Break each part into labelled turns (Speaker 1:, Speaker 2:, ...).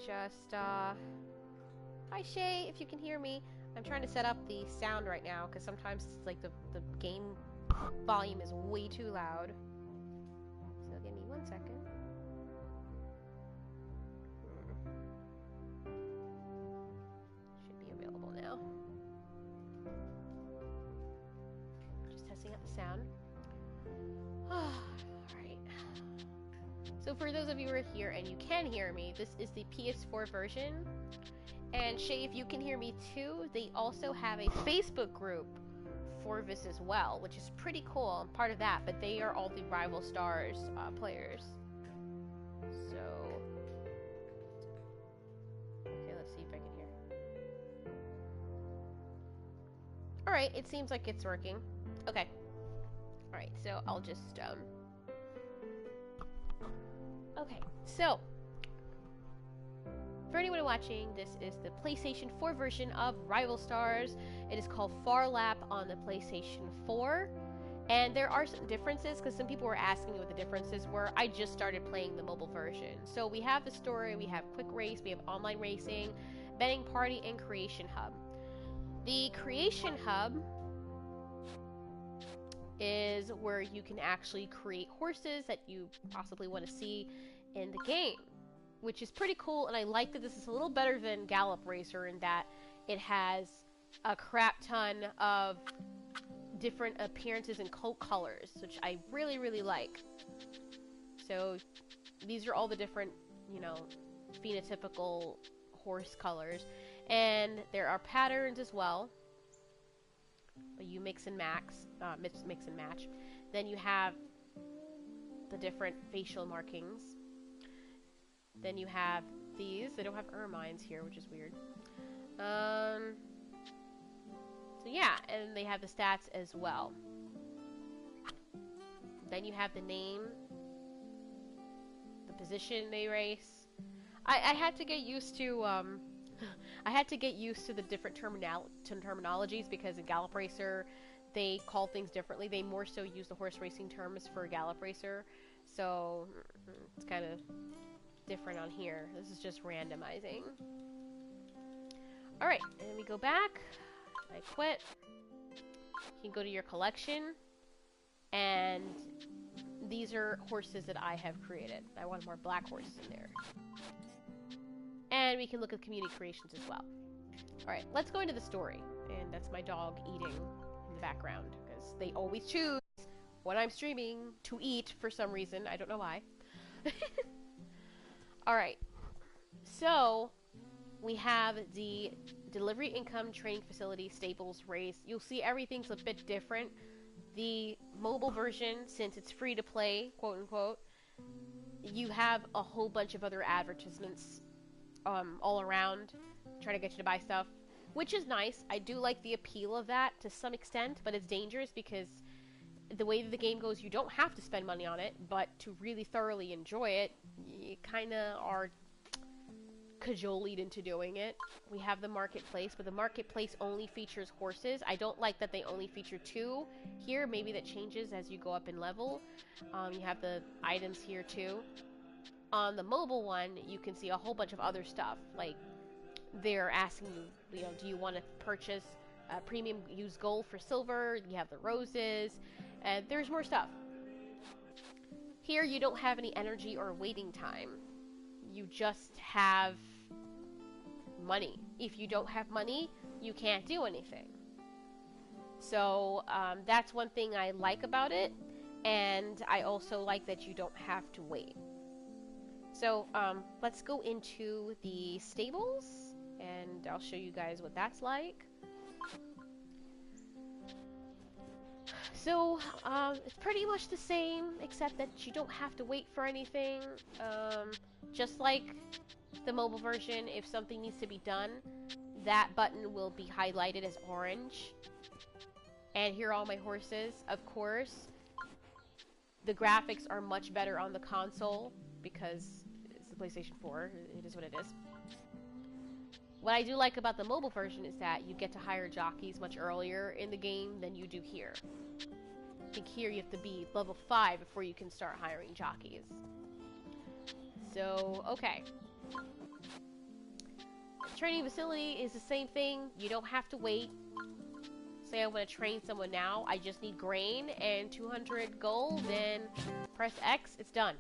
Speaker 1: just, Hi Shay, if you can hear me. I'm trying to set up the sound right now, because sometimes it's like the game volume is way too loud. So give me 1 second. Should be available now. Just testing out the sound. Alright. So for those of you who are here and you can hear me, this is the PS4 version. And Shay, if you can hear me too, they also have a Facebook group for this as well, which is pretty cool. I'm part of that, but they are all the Rival Stars players. So, okay, let's see if I can hear. Alright, it seems like it's working. Okay. Alright, so I'll just, okay, so, for anyone watching, this is the PlayStation 4 version of Rival Stars. It is called Phar Lap on the PlayStation 4. And there are some differences, because some people were asking me what the differences were. I just started playing the mobile version. So we have the story, we have quick race, we have online racing, betting party, and creation hub. The creation hub is where you can actually create horses that you possibly want to see in the game, which is pretty cool, and I like that this is a little better than Gallop Racer in that it has a crap ton of different appearances and coat colors, which I really, really like. So these are all the different, you know, phenotypical horse colors, and there are patterns as well. You mix and mix and match. Then you have the different facial markings. Then you have these. They don't have ermines here, which is weird. So yeah, and they have the stats as well. Then you have the name, the position they race. I had to get used to I had to get used to the different terminologies, because in Gallop Racer they call things differently. They more so use the horse racing terms for Gallop Racer, so it's kind of different on here. This is just randomizing. Alright, and we go back. I quit. You can go to your collection, and these are horses that I have created. I want more black horses in there. And we can look at community creations as well. Alright, let's go into the story. And that's my dog eating in the background, because they always choose when I'm streaming to eat for some reason. I don't know why. Alright, so we have the delivery income, training facility, stables, race. You'll see everything's a bit different. The mobile version, since it's free to play, quote unquote, you have a whole bunch of other advertisements all around trying to get you to buy stuff, which is nice. I do like the appeal of that to some extent, but it's dangerous because the way that the game goes, you don't have to spend money on it, but to really thoroughly enjoy it, you kind of are cajoled into doing it. We have the marketplace, but the marketplace only features horses. I don't like that they only feature 2 here. Maybe that changes as you go up in level. You have the items here too. On the mobile one, you can see a whole bunch of other stuff. Like, they're asking you, you know, do you want to purchase premium used gold for silver? You have the roses, and there's more stuff. Here, you don't have any energy or waiting time. You just have money. If you don't have money, you can't do anything. So, that's one thing I like about it, and I also like that you don't have to wait. So, let's go into the stables, and I'll show you guys what that's like. So, it's pretty much the same, except that you don't have to wait for anything. Just like the mobile version, if something needs to be done, that button will be highlighted as orange. And here are all my horses. Of course, the graphics are much better on the console, because it's the PlayStation 4, it is what it is. What I do like about the mobile version is that you get to hire jockeys much earlier in the game than you do here. I think here you have to be level 5 before you can start hiring jockeys. So, okay. Training facility is the same thing. You don't have to wait. Say I want to train someone now. I just need grain and 200 gold. Then press X. It's done.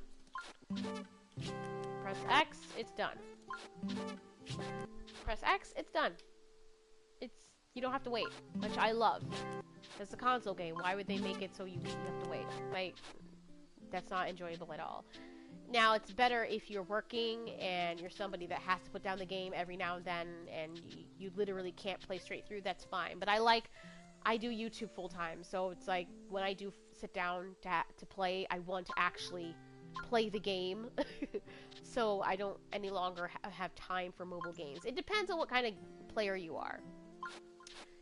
Speaker 1: Press X. It's done. Press X. It's done. You don't have to wait, which I love. It's a console game. Why would they make it so you have to wait? Like, that's not enjoyable at all. Now, it's better if you're working and you're somebody that has to put down the game every now and then and you literally can't play straight through, that's fine. But I do YouTube full time, so it's like when I do sit down to play, I want to actually play the game. So I don't any longer have time for mobile games. It depends on what kind of player you are.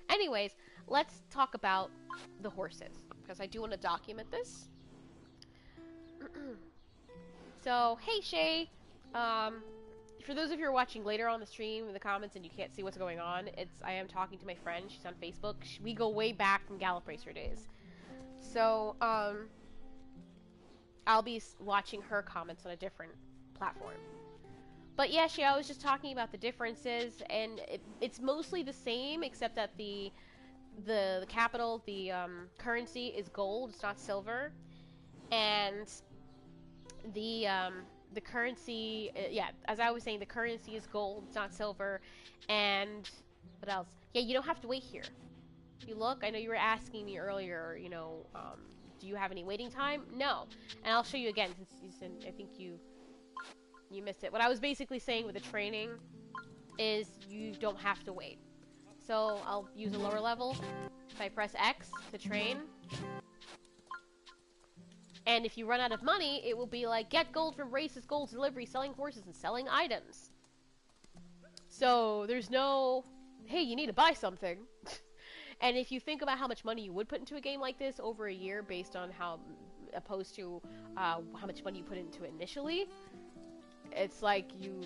Speaker 1: Anyways, let's talk about the horses, because I do want to document this. So, hey Shay, for those of you who are watching later on the stream in the comments and you can't see what's going on, I am talking to my friend. She's on Facebook. We go way back from Gallop Racer days. So, I'll be watching her comments on a different platform. But yeah, Shay, I was just talking about the differences, and it's mostly the same, except that the capital, the currency is gold, it's not silver, and the currency, yeah, as I was saying, the currency is gold, it's not silver, and what else? Yeah, you don't have to wait here. If you look, I know you were asking me earlier, you know, do you have any waiting time? No, and I'll show you again, since I think you missed it. What I was basically saying with the training is you don't have to wait. So I'll use a lower level. If I press X to train, and if you run out of money, it will be like, get gold from races, gold delivery, selling horses, and selling items. So there's no, hey, you need to buy something. And if you think about how much money you would put into a game like this over a year based on opposed to how much money you put into it initially, it's like you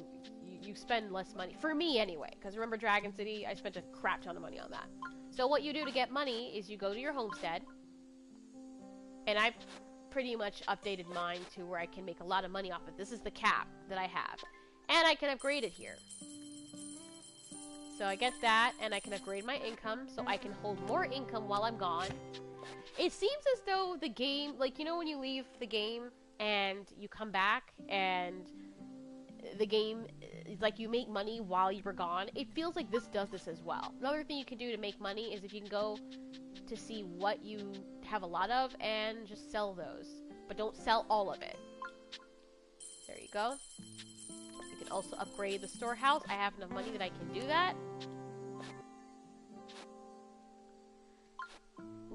Speaker 1: spend less money. For me, anyway. Because remember Dragon City? I spent a crap ton of money on that. So what you do to get money is you go to your homestead. And I've pretty much updated mine to where I can make a lot of money off it. This is the cap that I have. And I can upgrade it here. So I get that, and I can upgrade my income, so I can hold more income while I'm gone. It seems as though the game, like, you know when you leave the game and you come back and the game, like, you make money while you were gone. It feels like this does this as well. Another thing you can do to make money is if you can go to see what you have a lot of and just sell those. But don't sell all of it. There you go. You can also upgrade the storehouse. I have enough money that I can do that.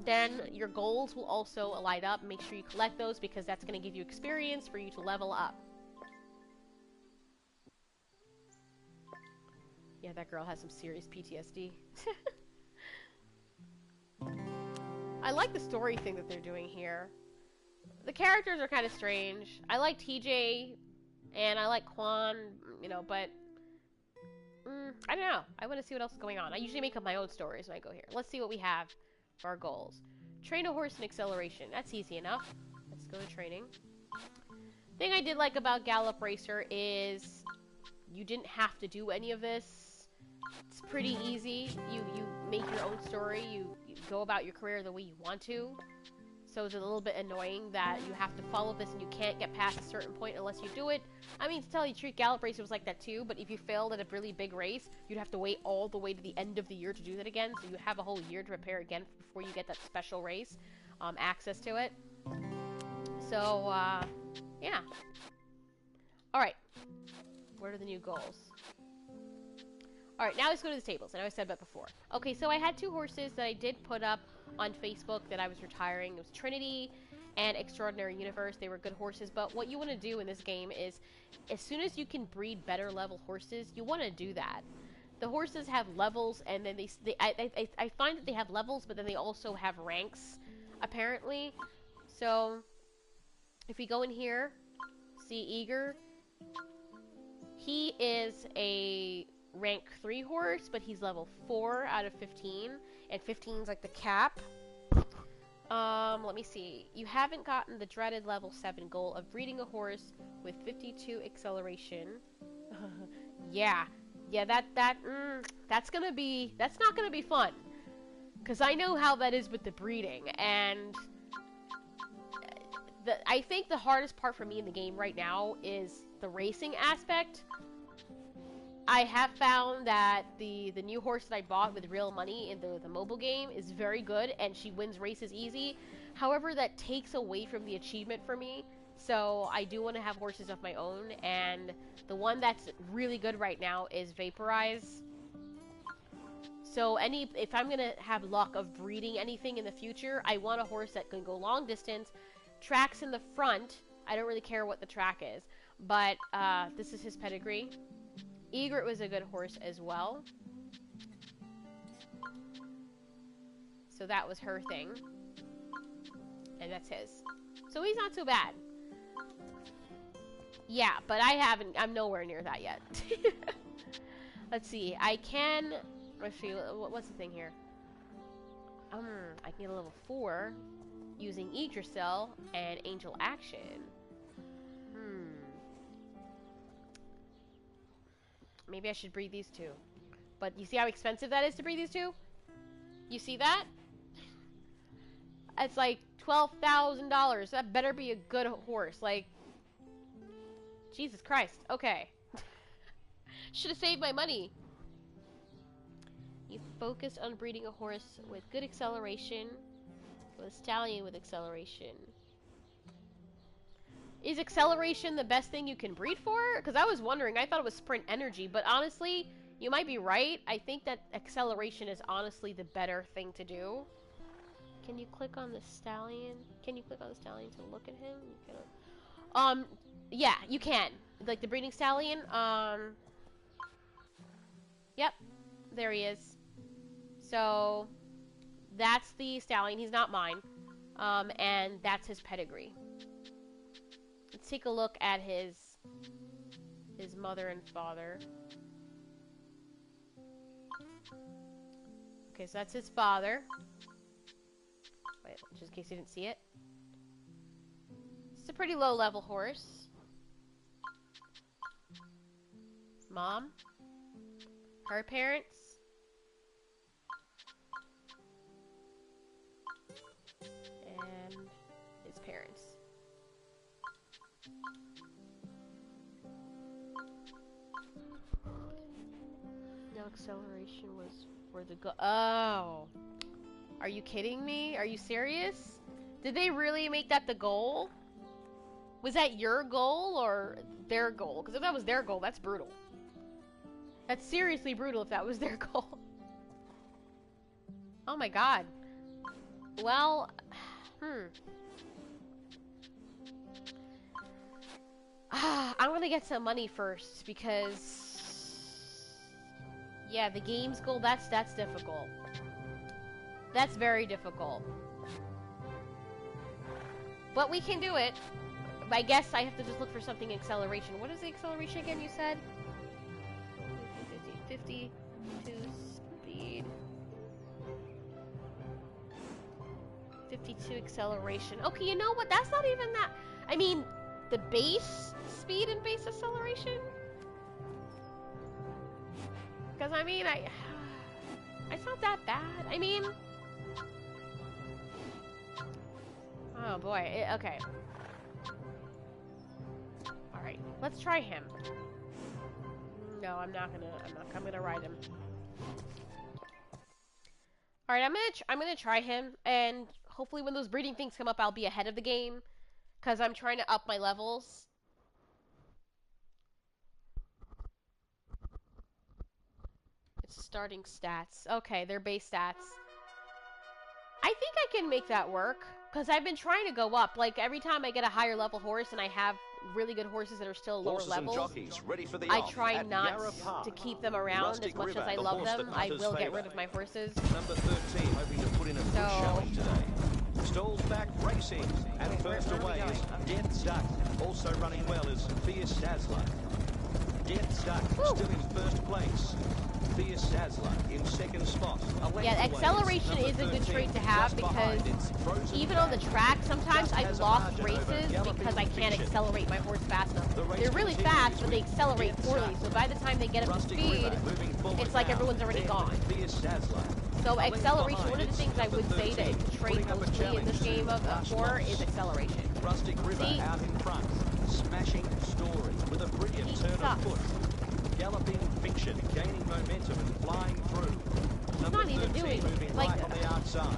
Speaker 1: Then your goals will also light up. Make sure you collect those because that's going to give you experience for you to level up. Yeah, that girl has some serious PTSD. I like the story thing that they're doing here. The characters are kind of strange. I like TJ, and I like Quan, you know, but I don't know. I want to see what else is going on. I usually make up my own stories when I go here. Let's see what we have for our goals. Train a horse in acceleration. That's easy enough. Let's go to training. Thing I did like about Gallop Racer is you didn't have to do any of this. It's pretty easy. You make your own story. You go about your career the way you want to. So it's a little bit annoying that you have to follow this and you can't get past a certain point unless you do it. I mean, to tell you the truth, Gallop Racer was like that too, but if you failed at a really big race, you'd have to wait all the way to the end of the year to do that again, so you have a whole year to prepare again before you get that special race, access to it. So, yeah. Alright. What are the new goals? Alright, now let's go to the tables. I know I said that before. Okay, so I had two horses that I did put up on Facebook that I was retiring. It was Trinity and Extraordinary Universe. They were good horses, but what you want to do in this game is, as soon as you can breed better level horses, you want to do that. The horses have levels, and then I find that they have levels, but then they also have ranks, apparently. So, if we go in here, see Eager, he is a rank 3 horse, but he's level 4 out of 15, and 15 is like the cap. Let me see. You haven't gotten the dreaded level 7 goal of breeding a horse with 52 acceleration. Yeah, Yeah, that's not gonna be fun. Cause I know how that is with the breeding, and I think the hardest part for me in the game right now is the racing aspect. I have found that the new horse that I bought with real money in the mobile game is very good, and she wins races easy. However, that takes away from the achievement for me. So I do want to have horses of my own, and the one that's really good right now is Vaporize. So if I'm gonna have luck of breeding anything in the future, I want a horse that can go long distance, tracks in the front. I don't really care what the track is, but this is his pedigree. Egret was a good horse as well. So that was her thing. And that's his. So he's not too bad. Yeah, but I'm nowhere near that yet. Let's see, let's see, what's the thing here? I can get a level 4 using Yggdrasil and Angel Action. Maybe I should breed these two. But you see how expensive that is to breed these two? You see that? It's like $12,000. That better be a good horse. Like, Jesus Christ. Okay. Should have saved my money. You focused on breeding a horse with good acceleration. With a stallion with acceleration. Is acceleration the best thing you can breed for? Because I was wondering, I thought it was sprint energy, but honestly, you might be right. I think that acceleration is honestly the better thing to do. Can you click on the stallion? Can you click on the stallion to look at him? You can, yeah, you can. Like the breeding stallion, yep, there he is. So, that's the stallion, he's not mine. And that's his pedigree. Let's take a look at his mother and father. Okay, so that's his father. Wait, just in case you didn't see it. It's a pretty low level horse. Mom. Her parents. And his parents. No acceleration was for the Oh. Are you kidding me? Are you serious? Did they really make that the goal? Was that your goal or their goal? Because if that was their goal, that's brutal. That's seriously brutal if that was their goal. Oh my god. Well, I'm gonna get some money first because, yeah, the game's goal, that's difficult. That's very difficult. But we can do it. I guess I have to just look for something acceleration. What is the acceleration again, you said? 52 speed. 52 acceleration. Okay, you know what? That's not even that. I mean, the base speed and base acceleration? Because, I mean, it's not that bad. I mean... Oh boy, okay. Alright, let's try him. No, I'm gonna ride him. Alright, I'm gonna try him, and hopefully when those breeding things come up, I'll be ahead of the game. Because I'm trying to up my levels. It's starting stats. Okay, they're base stats. I think I can make that work. Because I've been trying to go up. Like, every time I get a higher level horse and I have really good horses that are still lower levels, I try not to keep them around as much as I love them. I will get rid of my horses.
Speaker 2: Number 13 hoping to put in a good showing today. Stalls back racing, and first away is Get Stuck. Also running well is Fierce Dazzler. Get Stuck still in first place. Fierce Dazzler in second spot.
Speaker 1: Yeah, acceleration is a good trait to have because even on the track, sometimes I've lost races because I can't accelerate my horse fast enough. They're really fast, but they accelerate poorly, so by the time they get up to speed, it's like everyone's already gone. So acceleration, one of the things I would say that it's a trait mostly in this game of 4 is acceleration.
Speaker 2: Rustic River
Speaker 1: See?
Speaker 2: out in front. Smashing Story with a brilliant
Speaker 1: He
Speaker 2: turn
Speaker 1: sucks.
Speaker 2: of foot. Galloping Fiction gaining momentum and flying through.
Speaker 1: He's not even
Speaker 2: 13
Speaker 1: doing
Speaker 2: moving
Speaker 1: like
Speaker 2: right on the outside.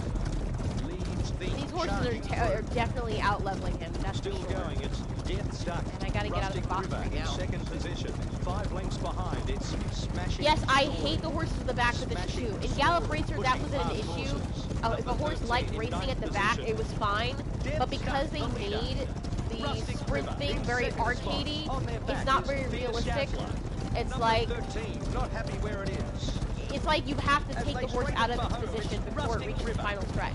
Speaker 2: Leads the
Speaker 1: these horses
Speaker 2: charging
Speaker 1: are definitely out leveling him. That's
Speaker 2: Still
Speaker 1: for sure.
Speaker 2: going, it's Death Stuck.
Speaker 1: And I gotta get out of the
Speaker 2: Rustic
Speaker 1: box
Speaker 2: River
Speaker 1: right
Speaker 2: in
Speaker 1: now.
Speaker 2: second position. 5 lengths behind, it's Smashing
Speaker 1: Yes, I
Speaker 2: Story.
Speaker 1: hate the horses at the back with this too. In Gallop Racer, that wasn't an issue. If a horse liked racing at the back, it was fine. But because they made the sprint thing very arcadey, it's not very realistic. It's like
Speaker 2: not happy where it is.
Speaker 1: it's like you have to take the horse out of its position before it reaches the final stretch.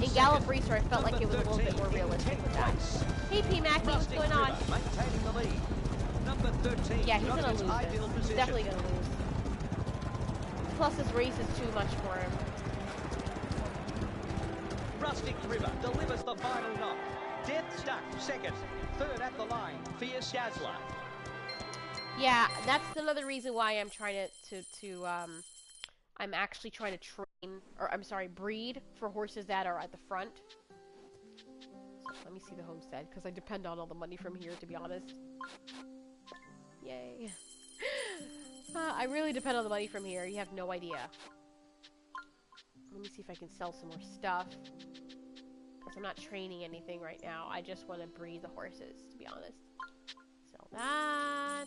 Speaker 1: In Gallop Racer, I felt like it was a little bit more realistic with that. Hey P Mackie, what's going on?
Speaker 2: Maintaining the lead. Number 13.
Speaker 1: Yeah, he's
Speaker 2: not
Speaker 1: gonna
Speaker 2: in its
Speaker 1: lose
Speaker 2: ideal
Speaker 1: this. He's
Speaker 2: position.
Speaker 1: definitely gonna lose. Plus, this race is too much for him.
Speaker 2: Rustic River delivers the final knock. Death Stuck second. Third at the line. Fierce Dazzler.
Speaker 1: Yeah, that's another reason why I'm trying I'm actually trying to train, or I'm sorry, breed for horses that are at the front. So let me see the homestead, because I depend on all the money from here, to be honest. Yay. I really depend on the money from here, you have no idea. Let me see if I can sell some more stuff. Because I'm not training anything right now, I just want to breed the horses, to be honest. Sell that.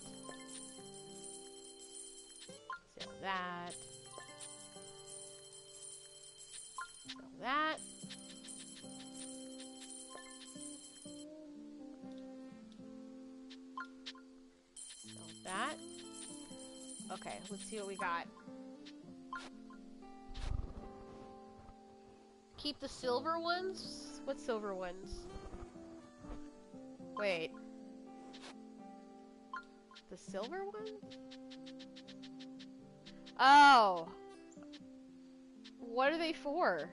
Speaker 1: Sell that. Sell that. Sell that. Okay, let's see what we got. Keep the silver ones? What silver ones? Wait. The silver ones? Oh. What are they for?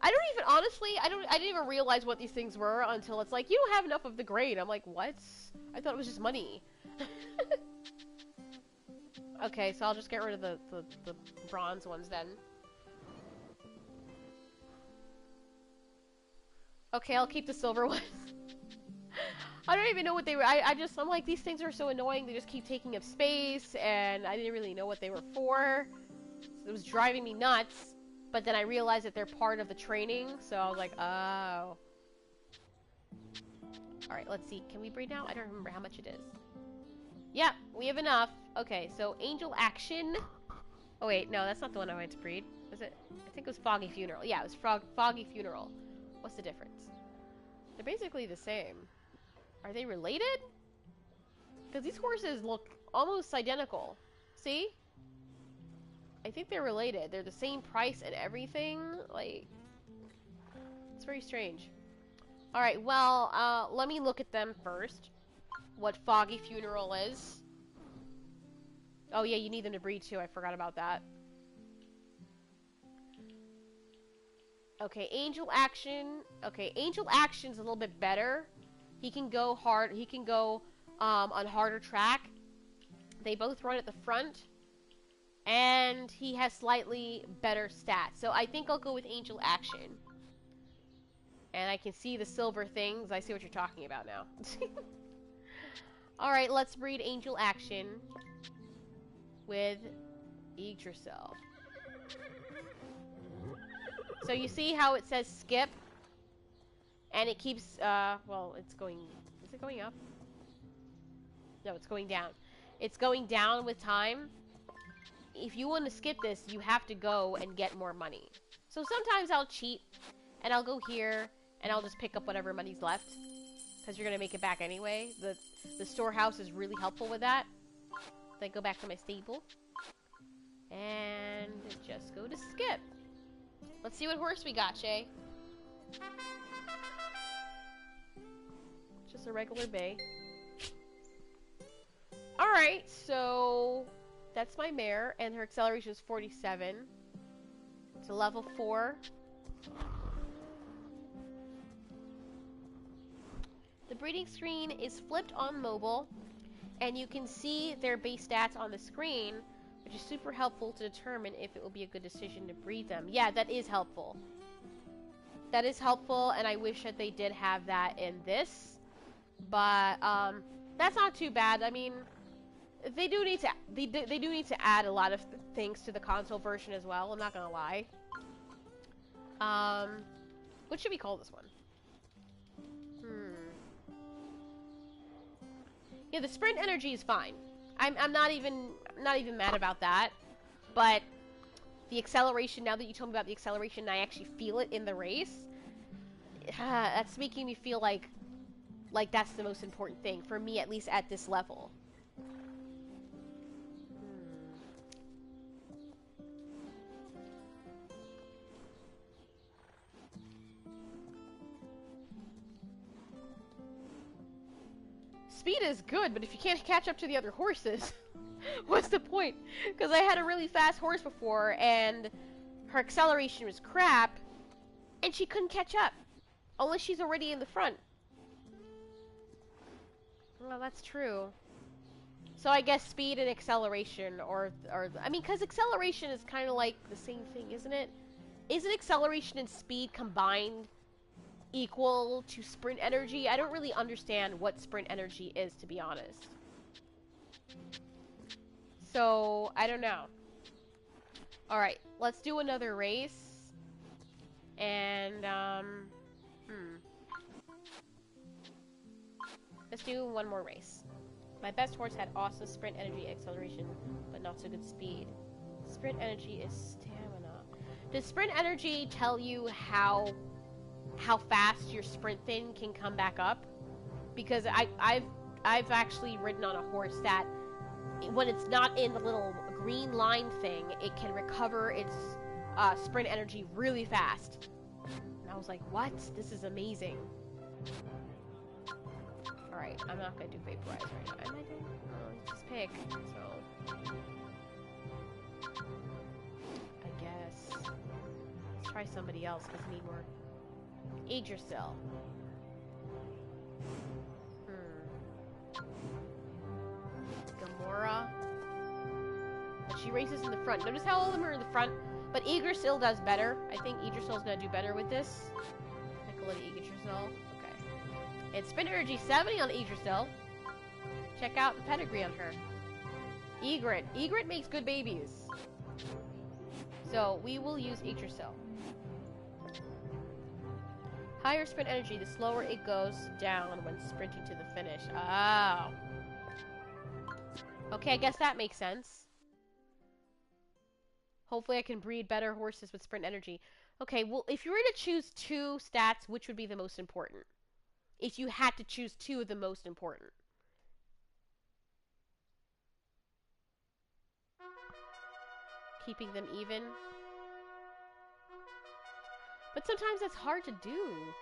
Speaker 1: I don't even, honestly, I didn't even realize what these things were until it's like, you don't have enough of the grain. I'm like, what? I thought it was just money. Okay, so I'll just get rid of the bronze ones then. Okay, I'll keep the silver ones. I don't even know what they were. I'm like, these things are so annoying. They just keep taking up space, and I didn't really know what they were for. It was driving me nuts. But then I realized that they're part of the training, so I was like, oh. Alright, let's see. Can we breed now? I don't remember how much it is. Yeah, we have enough. Okay, so Angel Action. Oh wait, no, that's not the one I wanted to breed. Was it? I think it was Foggy Funeral. Yeah, it was Foggy Funeral. What's the difference? They're basically the same. Are they related? Because these horses look almost identical. See? I think they're related. They're the same price and everything. Like, it's very strange. Alright, well, let me look at them first. What Foggy Funeral is. Oh yeah, you need them to breed too. I forgot about that. Okay, Angel Action. Okay, Angel Action's a little bit better. He can go hard. He can go on harder track. They both run at the front. And he has slightly better stats. So I think I'll go with Angel Action. And I can see the silver things. I see what you're talking about now. Alright, let's breed Angel Action with Yggdrasil. So you see how it says skip? And it keeps, well, it's going... Is it going up? No, it's going down. It's going down with time. If you want to skip this, you have to go and get more money. So sometimes I'll cheat, and I'll go here, and I'll just pick up whatever money's left. Because you're going to make it back anyway. The storehouse is really helpful with that. Then go back to my stable. And just go to skip. Let's see what horse we got, Shay. Just a regular bay. Alright, so... That's my mare, and her acceleration is 47. It's a level 4. The breeding screen is flipped on mobile, and you can see their base stats on the screen, which is super helpful to determine if it will be a good decision to breed them. Yeah, that is helpful. That is helpful, and I wish that they did have that in this. But that's not too bad. I mean, they do need to add a lot of things to the console version as well. I'm not gonna lie. What should we call this one? Yeah, the sprint energy is fine. I'm not even mad about that. But the acceleration, now that you told me about the acceleration, I actually feel it in the race. That's making me feel like that's the most important thing for me, at least at this level. Speed is good, but if you can't catch up to the other horses, what's the point? Because I had a really fast horse before, and her acceleration was crap, and she couldn't catch up, unless she's already in the front. Well, that's true. So I guess speed and acceleration, or I mean, because acceleration is kind of like the same thing, isn't it? Isn't acceleration and speed combined equal to sprint energy? I don't really understand what sprint energy is, to be honest. So, I don't know. Alright, let's do another race. And, let's do one more race. My best horse had awesome sprint energy acceleration, but not so good speed. Sprint energy is stamina. Does sprint energy tell you how fast your sprint thing can come back up? Because I've actually ridden on a horse that when it's not in the little green line thing, it can recover its sprint energy really fast. And I was like, what? This is amazing. Alright, I'm not gonna do vaporize right now. Am I doing? Oh, just pick. So I guess let's try somebody else because we need more. Yggdrasil. Gamora. But she races in the front. Notice how all of them are in the front, but Yggdrasil does better. I think Yggdrasil's gonna do better with this. Nicola Yggdrasil. Okay. It's sprint energy 70 on Yggdrasil. Check out the pedigree on her. Egret. Egret makes good babies. So we will use Yggdrasil. Higher sprint energy, the slower it goes down when sprinting to the finish. Oh. Okay, I guess that makes sense. Hopefully I can breed better horses with sprint energy. Okay, well, if you were to choose 2 stats, which would be the most important? If you had to choose 2 of the most important. Keeping them even. But sometimes that's hard to do.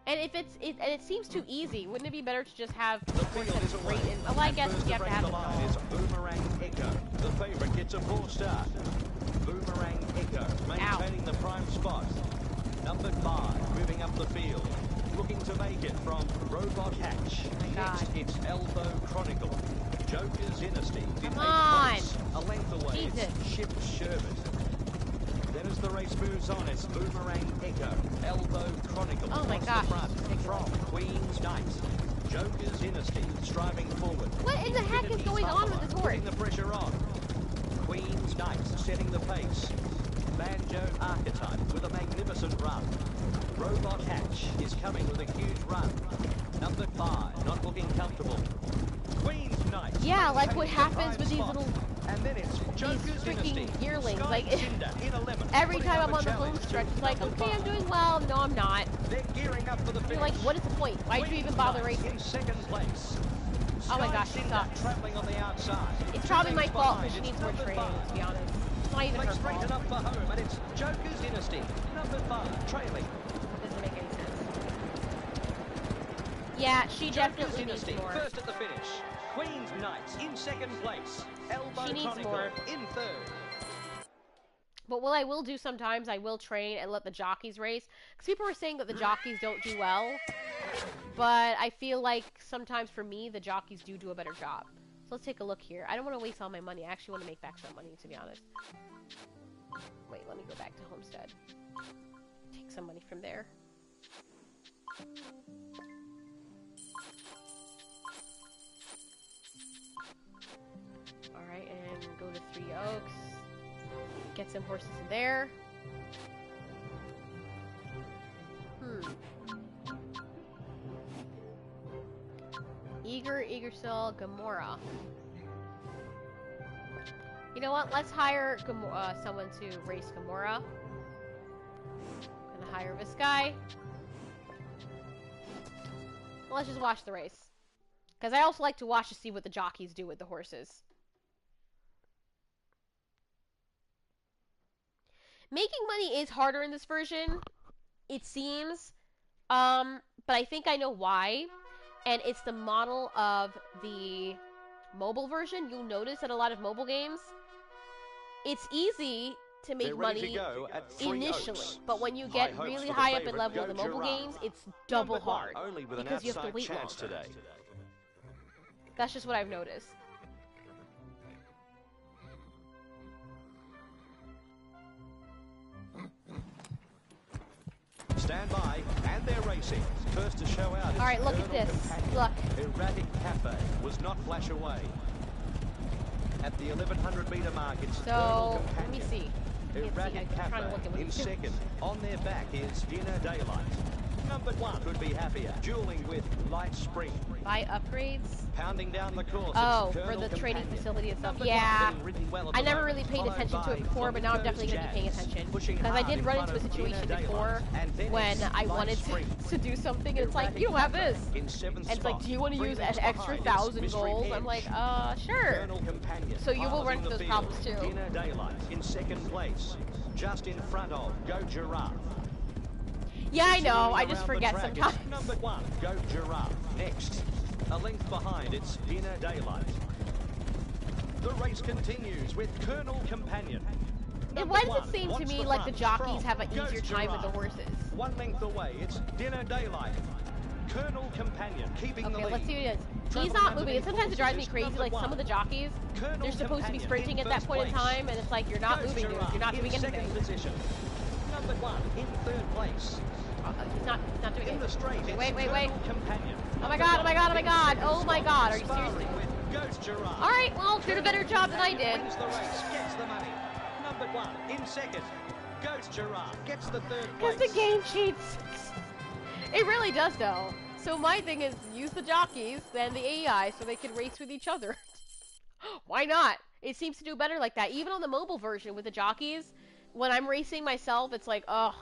Speaker 1: And if it seems too easy, wouldn't it be better to just have
Speaker 2: the field is away.
Speaker 1: Well, I guess you have to have
Speaker 2: the line is Boomerang Echo. The favorite gets a 4 star. Boomerang Echo maintaining the prime spot. Number 5 moving up the field, looking to make it from Robot Hatch. Next, it's Elbow Chronicle. Joker's Dynasty in 8th place. A length away, it's Ship Sherbet. Then as the race moves on, it's Boomerang Echo, Elbow Chronicle.
Speaker 1: Oh my gosh.
Speaker 2: The front from Queen's Knight. Joker's Dynasty striving forward.
Speaker 1: What in the heck is going on with this horse?
Speaker 2: Putting the pressure on. Queen's Knight setting the pace. Banjo Archetype with a magnificent run. Robot Hatch is coming with a huge run. Number 5 not looking comfortable. Queen's Knight.
Speaker 1: Yeah, like what happens with these little
Speaker 2: and then it's
Speaker 1: these freaking
Speaker 2: Dynasty.
Speaker 1: yearlings. Like
Speaker 2: in 11th,
Speaker 1: every time I'm on the home stretch, it's like, okay, I'm doing well. No, I'm not.
Speaker 2: They're gearing up for the finish.
Speaker 1: You're like, what is the point? Why'd you even bother racing?
Speaker 2: In 2nd place.
Speaker 1: Oh my gosh, it sucks.
Speaker 2: Traveling on the outside.
Speaker 1: It's probably my fault. She needs more training, to be honest. It's not even her
Speaker 2: straight
Speaker 1: fault.
Speaker 2: enough for home, and it's Joker's Dynasty. Number 5 trailing.
Speaker 1: Doesn't make any sense. Yeah, she definitely needs more.
Speaker 2: First at the finish. Queen's Knights in second place. Elbow
Speaker 1: She needs
Speaker 2: Chronicle
Speaker 1: more.
Speaker 2: in third.
Speaker 1: But what I will do sometimes, I will train and let the jockeys race. Because people were saying that the jockeys don't do well. But I feel like sometimes for me, the jockeys do a better job. So let's take a look here. I don't want to waste all my money. I actually want to make back some money, to be honest. Wait, let me go back to Homestead. Take some money from there. Alright, and go to Three Oaks. Get some horses in there. Eagersell, Gamora. You know what? Let's hire someone to race Gamora. Gonna hire this guy. Let's just watch the race. Because I also like to watch to see what the jockeys do with the horses. Making money is harder in this version, it seems. But I think I know why. And it's the model of the mobile version. You'll notice that a lot of mobile games, it's easy to make money initially, but when you get really high up in level in the mobile games, it's double hard because you have to wait longer. Today. That's just what I've noticed.
Speaker 2: Stand by, and they're racing. First to show out.
Speaker 1: All right, look at this. Look.
Speaker 2: Erratic Cafe was not flash away. At the 1100 meter mark, it's
Speaker 1: so let me see.
Speaker 2: Erratic Cafe in second. On their back is Dinner Daylight. Number one could be happier. Dueling with Light Spring.
Speaker 1: Buy upgrades.
Speaker 2: Pounding down the course.
Speaker 1: Oh, for the training facility and stuff. Yeah. I never really paid attention to it before, but now I'm definitely going to be paying attention. Because I did run into a situation before when I wanted to do something, and it's like, you don't have this. And it's like, do you want to use an extra 1,000 gold? I'm like, sure. So you will run into those problems too.
Speaker 2: Dinner Daylight in second place. Just in front of Go Giraffe.
Speaker 1: Yeah, I know. I just forget sometimes.
Speaker 2: Number one, Go Giraffe. Next, a length behind, it's Dinner Daylight. The race continues with Colonel Companion.
Speaker 1: Why does it seem to me like the jockeys have an easier time with the horses?
Speaker 2: One length away, it's Dinner Daylight. Colonel Companion keeping the lead.
Speaker 1: Okay, let's see what it is. He's not moving, and sometimes it drives me crazy, like some of the jockeys, they're supposed to be sprinting at that point in time, and it's like, you're not moving, dude. You're not doing anything.
Speaker 2: Number one in third place.
Speaker 1: He's not doing
Speaker 2: in the straight.
Speaker 1: Wait.
Speaker 2: Companion.
Speaker 1: Oh my god. Oh my god. Are you seriously? Alright, well, did a better job than I did.
Speaker 2: Wins the race, gets the money. Number one in second. Ghost Giraffe gets the third place.
Speaker 1: Because the game cheats. It really does, though. So my thing is, use the jockeys than the AI so they can race with each other. Why not? It seems to do better like that. Even on the mobile version with the jockeys, when I'm racing myself, it's like, ugh.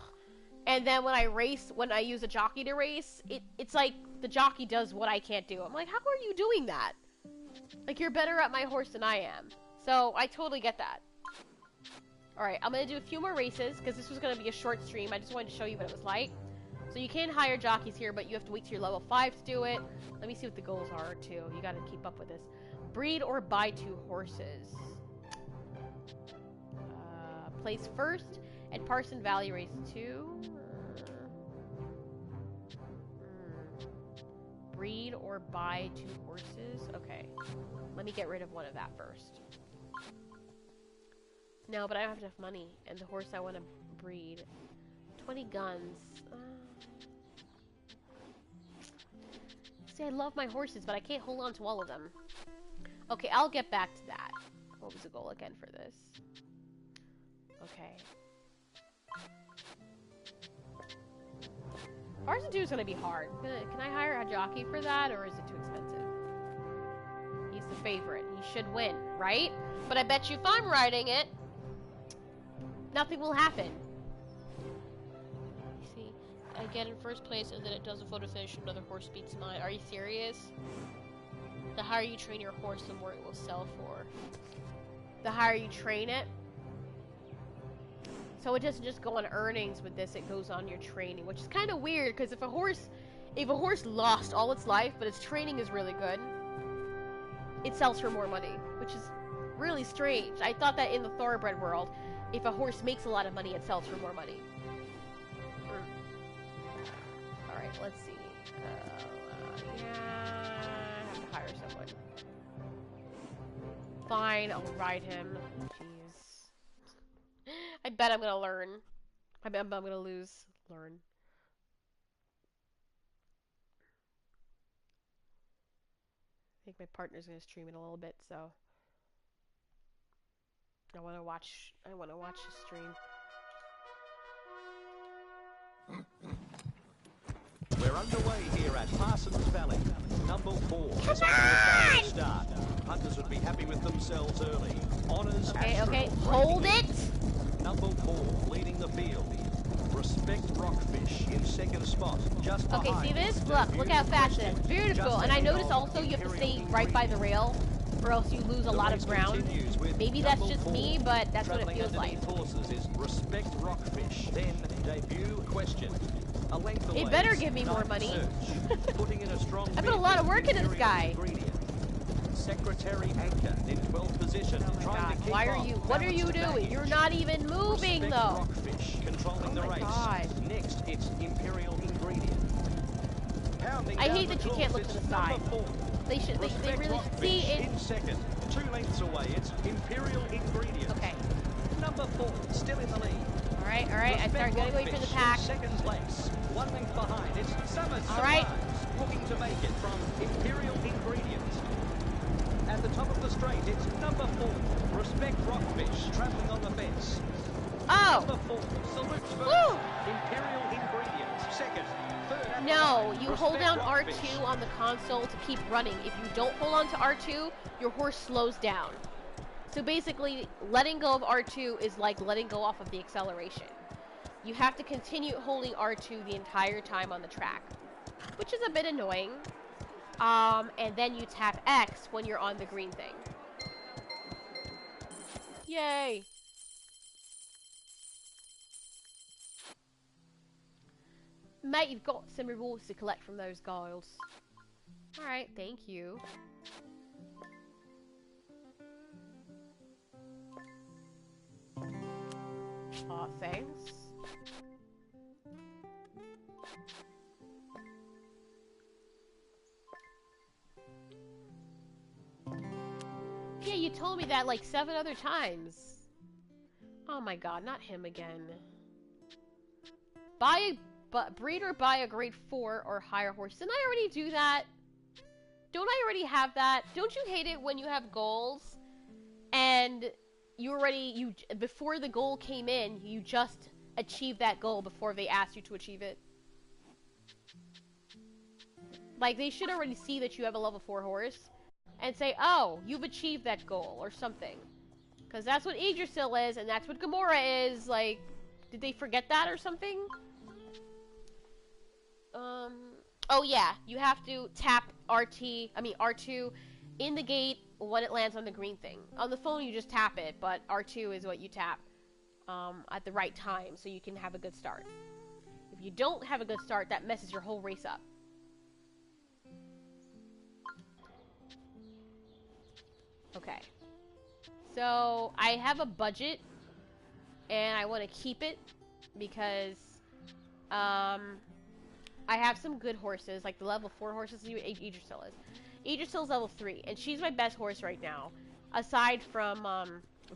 Speaker 1: And then when I use a jockey to race, it's like the jockey does what I can't do. I'm like, how are you doing that? Like, you're better at my horse than I am. So, I totally get that. Alright, I'm going to do a few more races, because this was going to be a short stream. I just wanted to show you what it was like. So, you can hire jockeys here, but you have to wait till you're level 5 to do it. Let me see what the goals are, too. You got to keep up with this. Breed or buy 2 horses. Place first at Parson Valley Race 2. Breed or buy 2 horses. Okay. Let me get rid of one of that first. No, but I don't have enough money. And the horse I want to breed. 20 guns. See, I love my horses, but I can't hold on to all of them. Okay, I'll get back to that. What was the goal again for this? Okay. Parson 2 is going to be hard. Can I hire a jockey for that, or is it too expensive? He's the favorite. He should win, right? But I bet you if I'm riding it, nothing will happen. You see, I get in first place, and then it does a photo finish, another horse beats mine. Are you serious? The higher you train your horse, the more it will sell for. The higher you train it. So it doesn't just go on earnings with this, it goes on your training, which is kind of weird, because if a horse lost all its life, but its training is really good, it sells for more money, which is really strange. I thought that in the thoroughbred world, if a horse makes a lot of money, it sells for more money. Alright, let's see. Yeah, I have to hire someone. Fine, I'll ride him. Jeez. I bet I'm gonna learn. I bet I'm gonna lose. Learn. I think my partner's gonna stream it a little bit, so I wanna watch his stream.
Speaker 2: We're underway here at Parsons Valley. Number 4
Speaker 1: Come
Speaker 2: is
Speaker 1: on!
Speaker 2: start. Hunters would be happy with themselves early. Honors
Speaker 1: Okay, hold it!
Speaker 2: Number 4 leading the field. Respect Rockfish in second spot. Just behind.
Speaker 1: Okay, see this? Look how fast it is. Beautiful. And I noticed also you have to stay right by the rail, or else you lose a lot of ground. Maybe that's just me, but that's what it feels like.
Speaker 2: Horses is Respect Rockfish. Then debut question.
Speaker 1: It better give me more money.
Speaker 2: Putting in a strong
Speaker 1: I put a lot of work into this guy.
Speaker 2: Secretary Anchor in 12th position.
Speaker 1: Oh my God. Why are you? What are you doing? You're not even moving though.
Speaker 2: Rockfish controlling the race.
Speaker 1: God.
Speaker 2: Next, it's Imperial Ingredient.
Speaker 1: I hate that you can't look to the side. They really should see it.
Speaker 2: In second, 2 lengths away. It's Imperial Ingredient.
Speaker 1: Okay.
Speaker 2: Number 4, still in the lead.
Speaker 1: All right. I start getting away from the pack.
Speaker 2: Seconds place. 1 length behind. It's Summer
Speaker 1: All right.
Speaker 2: looking to make it from Imperial Ingredient. At the top of the straight, it's number 4, Respect Rockfish, travelling on the fence.
Speaker 1: Oh!
Speaker 2: Number 4, Salutes first,
Speaker 1: Woo!
Speaker 2: Imperial Ingredient, second, third...
Speaker 1: No, you hold down R2 on the console to keep running. If you don't hold on to R2, your horse slows down. So basically, letting go of R2 is like letting go off of the acceleration. You have to continue holding R2 the entire time on the track, which is a bit annoying. And then you tap X when you're on the green thing. Yay! Mate, you've got some rewards to collect from those guiles. Alright, thank you. Aw, thanks. Yeah, you told me that like 7 other times. Oh my God, not him again. Breed or buy a grade 4 or higher horse. Didn't I already do that? Don't I already have that? Don't you hate it when you have goals and before the goal came in, you just achieved that goal before they asked you to achieve it? Like, they should already see that you have a level 4 horse and say, oh, you've achieved that goal or something. Because that's what Yggdrasil is, and that's what Gamora is. Like, did they forget that or something? Oh yeah, you have to tap R2 in the gate when it lands on the green thing. On the phone, you just tap it, but R2 is what you tap at the right time so you can have a good start. If you don't have a good start, that messes your whole race up. Okay. So, I have a budget, and I want to keep it because I have some good horses, like the level 4 horses Yggdrasil is. Yggdrasil's level 3, and she's my best horse right now. Aside from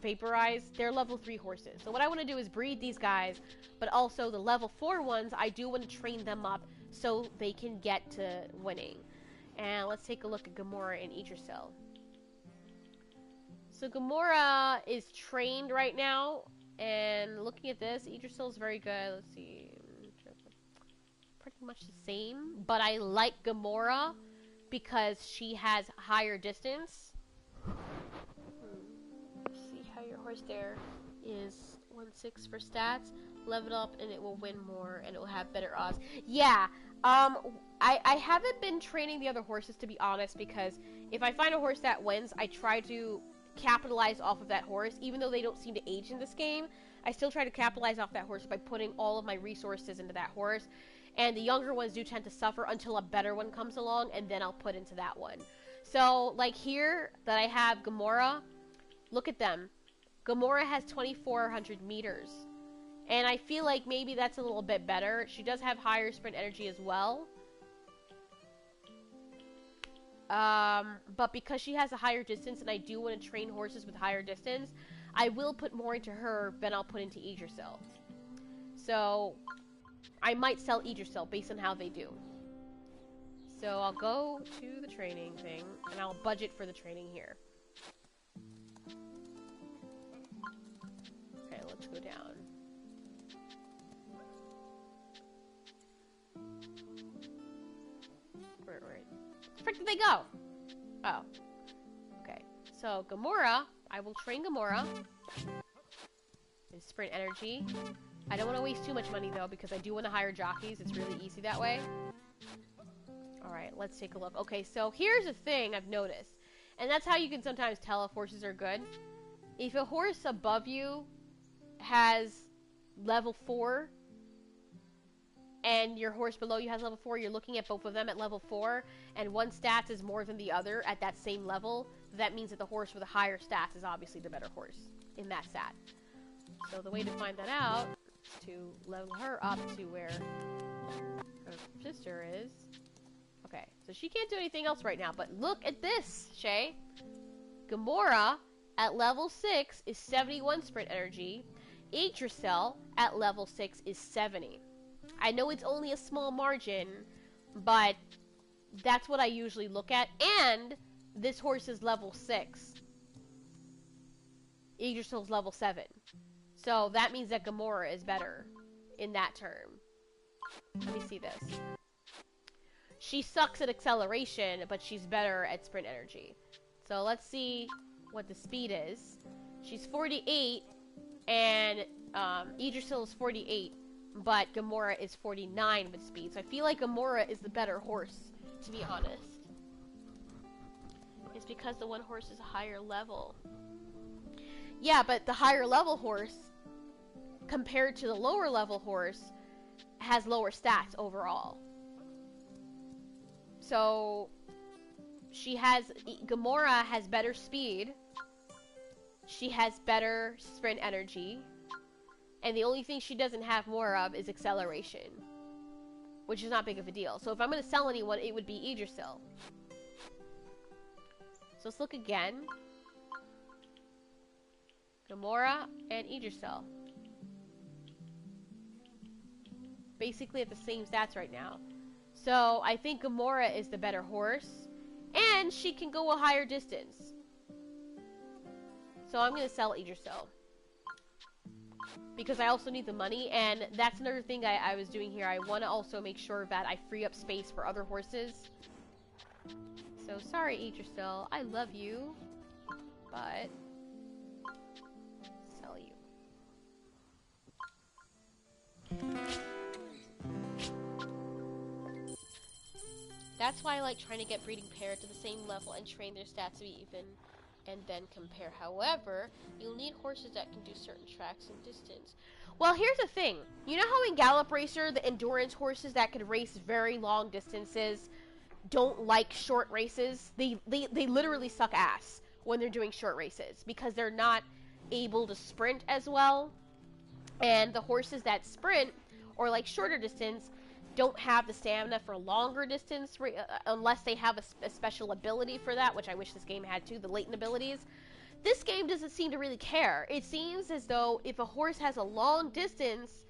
Speaker 1: Vaporize, they're level 3 horses. So what I want to do is breed these guys, but also the level 4 ones, I do want to train them up so they can get to winning. And let's take a look at Gamora and Yggdrasil. So Gamora is trained right now, and looking at this, Yggdrasil is very good. Let's see. Pretty much the same, but I like Gamora because she has higher distance. See how your horse there is 1/6 for stats. Level it up and it will win more and it will have better odds. Yeah, I haven't been training the other horses, to be honest, because if I find a horse that wins, I try to capitalize off of that horse. Even though they don't seem to age in this game, I still try to capitalize off that horse by putting all of my resources into that horse. And the younger ones do tend to suffer until a better one comes along, and then I'll put into that one. So, like here that I have Gamora, look at them. Gamora has 2,400 meters. And I feel like maybe that's a little bit better. She does have higher sprint energy as well. But because she has a higher distance and I do want to train horses with higher distance, I will put more into her than I'll put into Idrisil. So, I might sell Idrisil based on how they do. So, I'll go to the training thing, and I'll budget for the training here. Okay, let's go down. Where the frick did they go? Oh. Okay. So, Gamora. I will train Gamora. And sprint energy. I don't want to waste too much money, though, because I do want to hire jockeys. It's really easy that way. Alright, let's take a look. Okay, so here's a thing I've noticed. And that's how you can sometimes tell if horses are good. If a horse above you has level 4, and your horse below you has level 4, you're looking at both of them at level 4, and one stats is more than the other at that same level, that means that the horse with the higher stats is obviously the better horse in that stat. So the way to find that out is to level her up to where her sister is. Okay, so she can't do anything else right now, but look at this, Shay. Gamora at level 6 is 71 sprint energy. Idrisil at level 6 is 70. I know it's only a small margin, but that's what I usually look at. And this horse is level 6. Idrisil's level 7. So that means that Gamora is better in that term. Let me see this. She sucks at acceleration, but she's better at sprint energy. So let's see what the speed is. She's 48, and Idrisil is 48. But Gamora is 49 with speed. So I feel like Gamora is the better horse, to be honest. It's because the one horse is a higher level. Yeah, but the higher level horse, compared to the lower level horse, has lower stats overall. So, Gamora has better speed. She has better sprint energy. And the only thing she doesn't have more of is acceleration. Which is not big of a deal. So if I'm going to sell anyone, it would be Idrisil. So let's look again. Gamora and Idrisil. Basically at the same stats right now. So I think Gamora is the better horse. And she can go a higher distance. So I'm going to sell Idrisil. Because I also need the money, and that's another thing I was doing here. I want to also make sure that I free up space for other horses. So, sorry, Idrisil. I love you. But, sell you. That's why I like trying to get breeding pairs to the same level and train their stats to be even. And then compare. However, you'll need horses that can do certain tracks and distance. Well, here's the thing. You know how in Gallop Racer, the endurance horses that could race very long distances don't like short races? They literally suck ass when they're doing short races because they're not able to sprint as well. And the horses that sprint or like shorter distance don't have the stamina for longer distance unless they have a special ability for that, which I wish this game had too, the latent abilities. This game doesn't seem to really care. It seems as though if a horse has a long distance,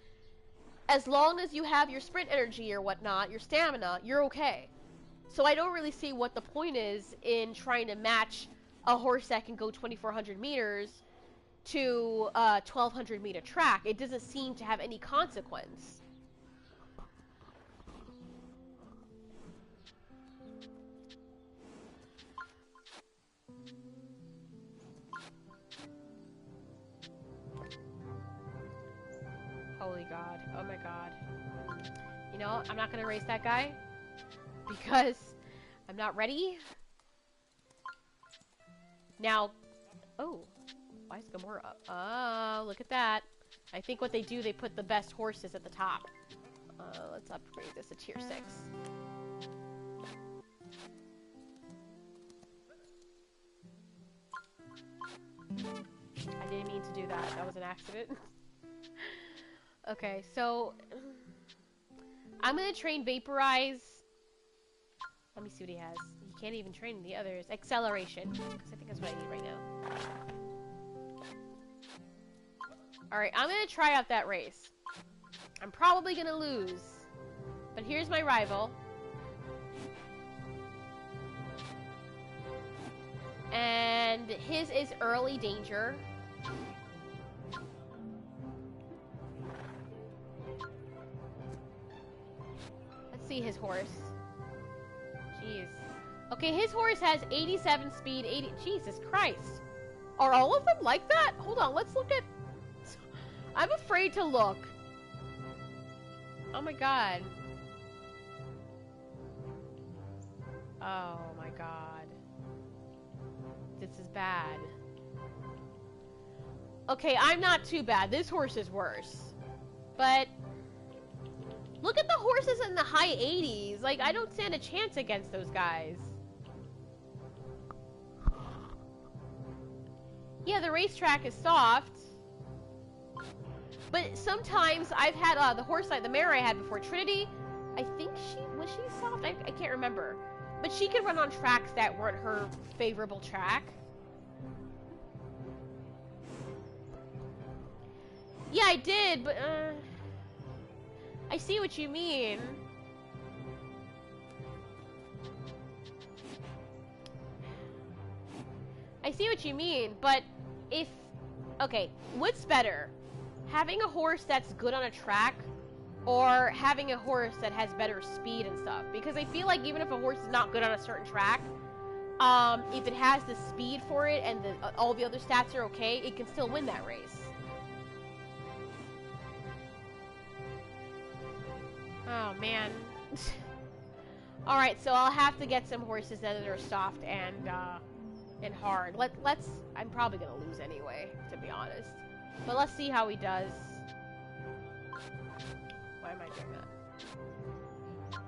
Speaker 1: as long as you have your sprint energy or whatnot, your stamina, you're okay. So I don't really see what the point is in trying to match a horse that can go 2,400 meters to a 1,200 meter track. It doesn't seem to have any consequence. Holy God. Oh my God. You know, I'm not gonna race that guy because I'm not ready. Now, oh, why is Gamora up? Oh, look at that. I think what they do, they put the best horses at the top. Let's upgrade this to tier 6. I didn't mean to do that. That was an accident. Okay, so I'm gonna train Vaporize. Let me see what he has. He can't even train the others. Acceleration, because I think that's what I need right now. Alright, I'm gonna try out that race. I'm probably gonna lose. But here's my rival. And his is Early Danger. Let's see his horse. Jeez. Okay, his horse has 87 speed, 80... Jesus Christ. Are all of them like that? Hold on, let's look at... I'm afraid to look. Oh my god. Oh my god. This is bad. Okay, I'm not too bad. This horse is worse. But... look at the horses in the high 80s. Like, I don't stand a chance against those guys. Yeah, the racetrack is soft. But sometimes I've had the horse, the mare I had before, Trinity, I think was she soft? I can't remember. But she could run on tracks that weren't her favorable track. Yeah, I did, but I see what you mean. I see what you mean, but if... okay, what's better? Having a horse that's good on a track, or having a horse that has better speed and stuff? Because I feel like even if a horse is not good on a certain track, if it has the speed for it and all the other stats are okay, it can still win that race. Oh, man. Alright, so I'll have to get some horses that are soft and hard. Let's... I'm probably gonna lose anyway, to be honest. But let's see how he does. Why am I doing that?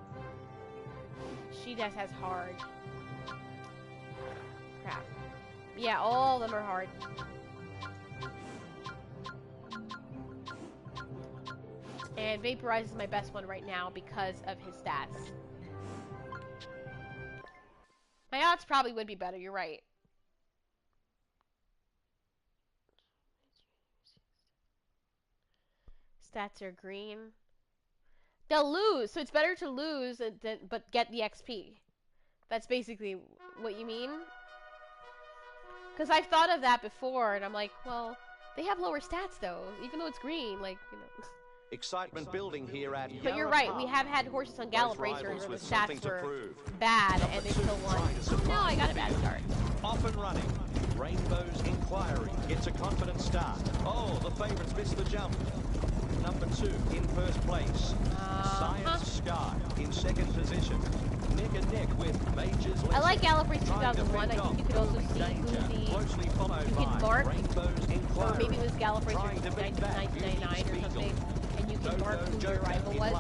Speaker 1: She just has hard. Crap. Yeah, all of them are hard. And Vaporize is my best one right now because of his stats. My odds probably would be better, you're right. Stats are green. They'll lose, so it's better to lose but get the XP. That's basically what you mean? Because I've thought of that before, and I'm like, well, they have lower stats though, even though it's green, like, you know.
Speaker 2: Excitement building here at
Speaker 1: But you're right, we have had horses on Gallop Racers where the stats were bad, and they still won. Oh no, I got a bad start.
Speaker 2: Off and running. Rainbow's Inquiry gets a confident start. Oh, the favourites missed the jump. Number 2 in first place. Science Sky in second position. Neck and neck with Majors.
Speaker 1: I like Gallop Race 2001. I think you could also see who
Speaker 2: closely followed by
Speaker 1: mark,
Speaker 2: Rainbow's Inquiry.
Speaker 1: or maybe it was Gallop Racer 1999 or something, and you can mark who your rival was.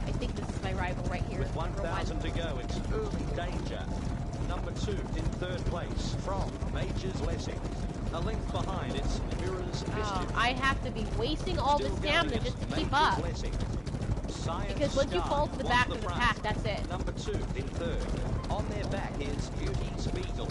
Speaker 1: I think this is my rival right here.
Speaker 2: With 1,000 to go, it's Early Danger. Number 2 in third place from Majors Lessing. A length behind, it's Mirror's Mischief.
Speaker 1: I have to be wasting all this stamina just to keep up. Because once you fall to the back of the pack, that's it.
Speaker 2: Number 2 in third. On their back is Beauty's Beagle.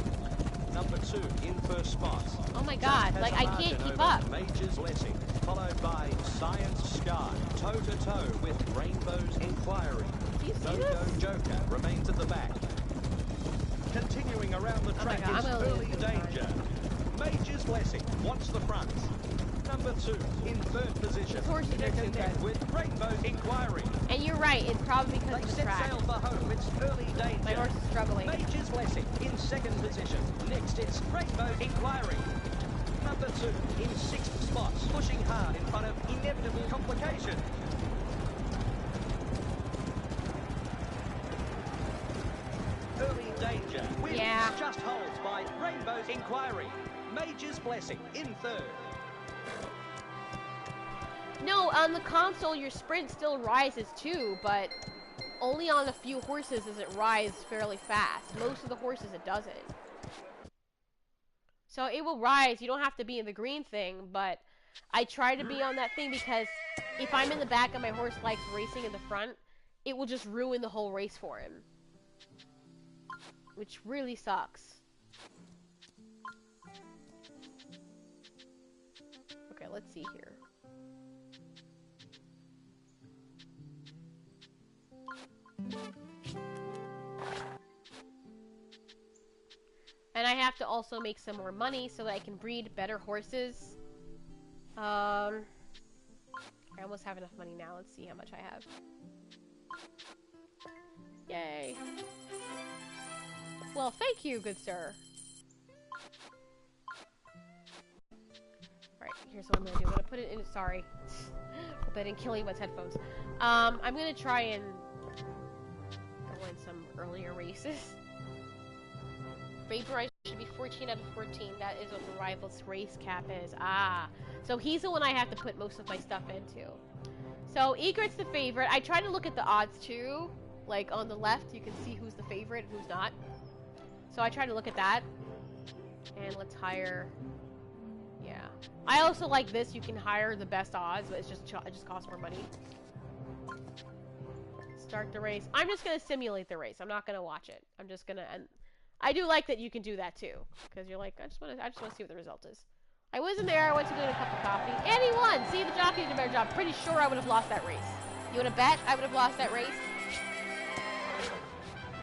Speaker 2: Number 2 in first spot.
Speaker 1: Oh my god, like I can't keep up.
Speaker 2: Majors Lessing, followed by Science Sky, toe to toe with Rainbow's Inquiry.
Speaker 1: Do you see
Speaker 2: Dodo
Speaker 1: this?
Speaker 2: Joker remains at the back. Continuing around the track is Early Danger. Majors Blessing wants the front. Number 2 in third position. Neck and neck with Rainbow's Inquiry.
Speaker 1: And you're right, it's probably because
Speaker 2: They
Speaker 1: of the
Speaker 2: set
Speaker 1: track.
Speaker 2: sail for home. It's Early Danger.
Speaker 1: My horse is struggling.
Speaker 2: Majors Blessing in second position. Next it's Rainbow's Inquiry. Number 2 in sixth spot, pushing hard in front of Inevitable Complication. Early Danger wins, just holds by Rainbow's Inquiry. Majors Blessing in third.
Speaker 1: No, on the console, your sprint still rises too, but only on a few horses does it rise fairly fast. Most of the horses it doesn't. So it will rise. You don't have to be in the green thing, but I try to be on that thing because if I'm in the back and my horse likes racing in the front, it will just ruin the whole race for him. Which really sucks. Okay, let's see here. And I have to also make some more money so that I can breed better horses. I almost have enough money now. Let's see how much I have. Yay. Well, thank you, good sir. Alright, here's what I'm gonna do. I'm gonna put it in. Sorry. Hope I didn't kill anyone's headphones. I'm gonna try and go in some earlier races. Vaporize should be 14 out of 14. That is what the rival's race cap is. Ah. So he's the one I have to put most of my stuff into. So Egret's the favorite. I try to look at the odds too. Like on the left, you can see who's the favorite and who's not. So I try to look at that. And let's hire... Yeah. I also like this. You can hire the best odds, but it just costs more money. Start the race. I'm just going to simulate the race. I'm not going to watch it. I'm just going to... And I do like that you can do that too. Because you're like, I just want to see what the result is. I wasn't there. I went to get a cup of coffee. And he won! See, the jockey did a better job. Pretty sure I would have lost that race. You want to bet I would have lost that race?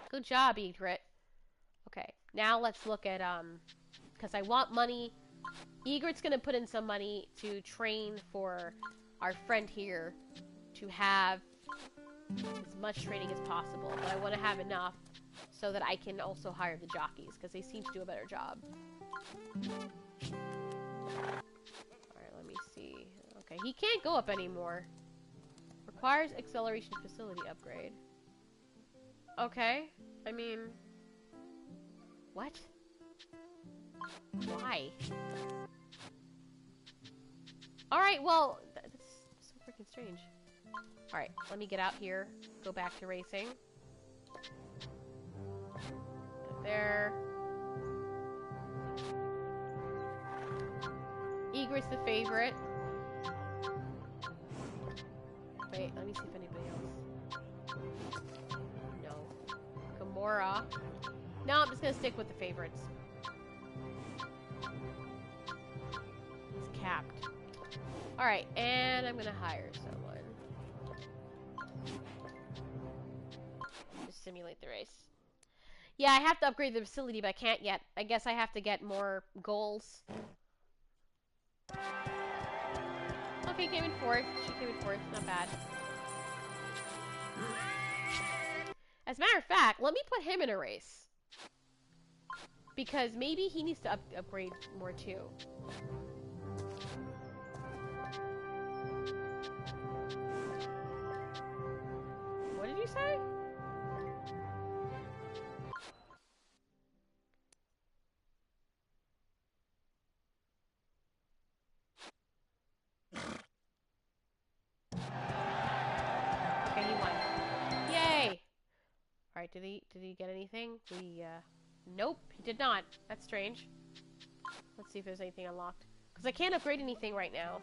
Speaker 1: Good job, Egret. Okay, now let's look at, because I want money. Egret's going to put in some money to train for our friend here to have as much training as possible. But I want to have enough so that I can also hire the jockeys, because they seem to do a better job. Alright, let me see. Okay, he can't go up anymore. Requires acceleration facility upgrade. Okay, I mean... What? Why? Alright, well, that's so freaking strange. Alright, let me get out here. Go back to racing. There. Egret's the favorite. Wait, let me see if anybody else. No. Gamora. No, I'm just gonna stick with the favorites. It's capped. Alright, and I'm gonna hire someone. Just simulate the race. Yeah, I have to upgrade the facility, but I can't yet. I guess I have to get more goals. Okay, came in fourth. She came in fourth. Not bad. As a matter of fact, let me put him in a race. Because maybe he needs to upgrade more too. What did you say? Okay, he won. Yay! Alright, did he get anything? Nope, he did not. That's strange. Let's see if there's anything unlocked. Because I can't upgrade anything right now.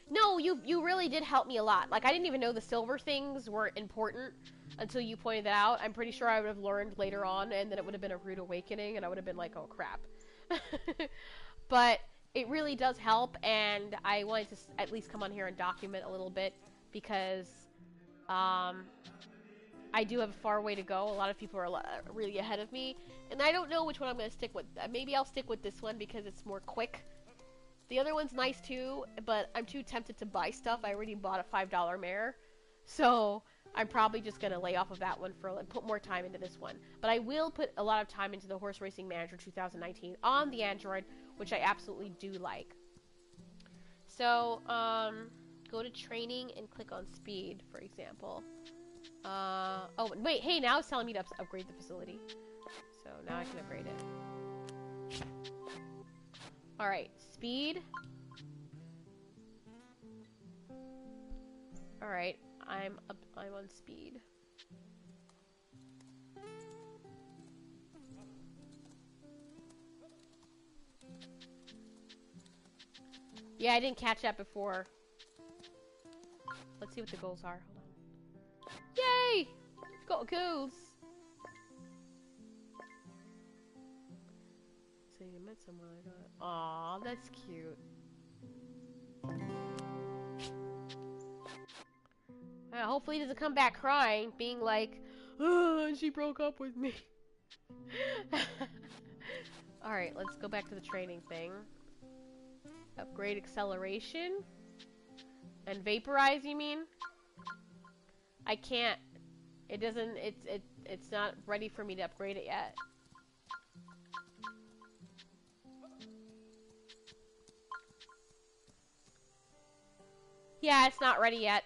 Speaker 1: No, you really did help me a lot. Like, I didn't even know the silver things were important until you pointed that out. I'm pretty sure I would have learned later on, and then it would have been a rude awakening, and I would have been like, oh, crap. But it really does help, and I wanted to at least come on here and document a little bit, because, I do have a far way to go. A lot of people are really ahead of me, and I don't know which one I'm going to stick with. Maybe I'll stick with this one because it's more quick. The other one's nice too, but I'm too tempted to buy stuff. I already bought a $5 mare, so I'm probably just going to lay off of that one and put more time into this one. But I will put a lot of time into the Horse Racing Manager 2019 on the Android, which I absolutely do like. So, go to training and click on speed, for example. Oh, wait, hey, now it's telling me to upgrade the facility. So now I can upgrade it. Alright, speed. Alright, I'm on speed. Yeah, I didn't catch that before. Let's see what the goals are. Hold on. Yay! Got goals! So you met someone I got. Aw, that's cute. Hopefully he doesn't come back crying, being like, oh, she broke up with me. Alright, let's go back to the training thing. Upgrade acceleration? And vaporize, you mean? I can't. It doesn't, it's not ready for me to upgrade it yet. Yeah, it's not ready yet.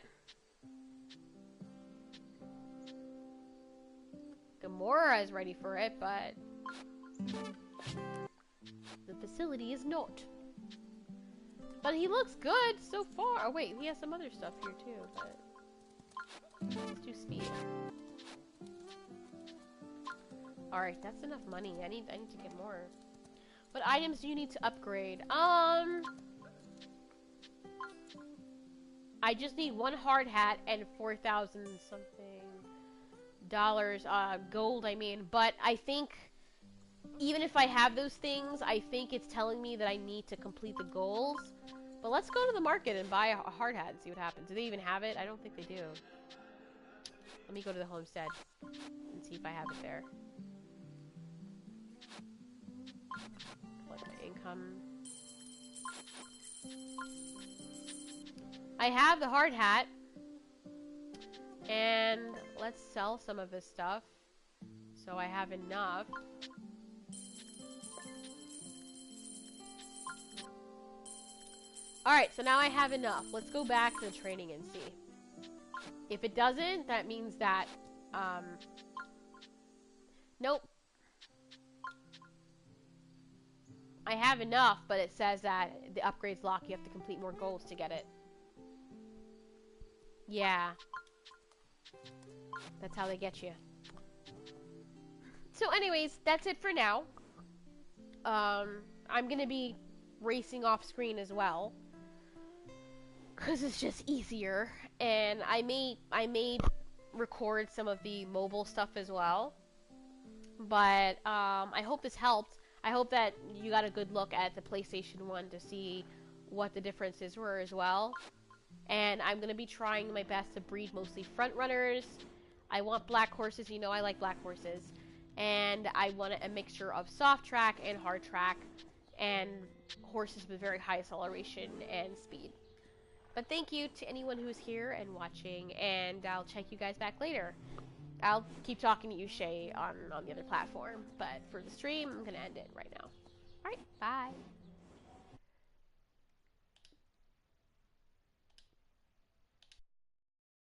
Speaker 1: Gamora is ready for it, but the facility is not. But he looks good so far. Oh wait, he has some other stuff here too, but let's do speed. Alright, that's enough money. I need to get more. What items do you need to upgrade? I just need one hard hat and 4,000 something dollars, gold, I mean. But I think, even if I have those things, I think it's telling me that I need to complete the goals. But let's go to the market and buy a hard hat and see what happens. Do they even have it? I don't think they do. Let me go to the homestead and see if I have it there. What's my income? I have the hard hat. And let's sell some of this stuff. So I have enough. Alright, so now I have enough. Let's go back to the training and see. If it doesn't, that means that, nope. I have enough, but it says that the upgrade's locked. You have to complete more goals to get it. Yeah. That's how they get you. So anyways, that's it for now. I'm gonna be racing off screen as well. Cause it's just easier. And I may record some of the mobile stuff as well. But I hope this helped. I hope that you got a good look at the PlayStation 1 to see what the differences were as well. And I'm going to be trying my best to breed mostly front runners. I want black horses. You know I like black horses. And I want a mixture of soft track and hard track. And horses with very high acceleration and speed. But thank you to anyone who's here and watching. And I'll check you guys back later. I'll keep talking to you, Shay, on the other platform. But for the stream, I'm going to end it right now. Alright, bye.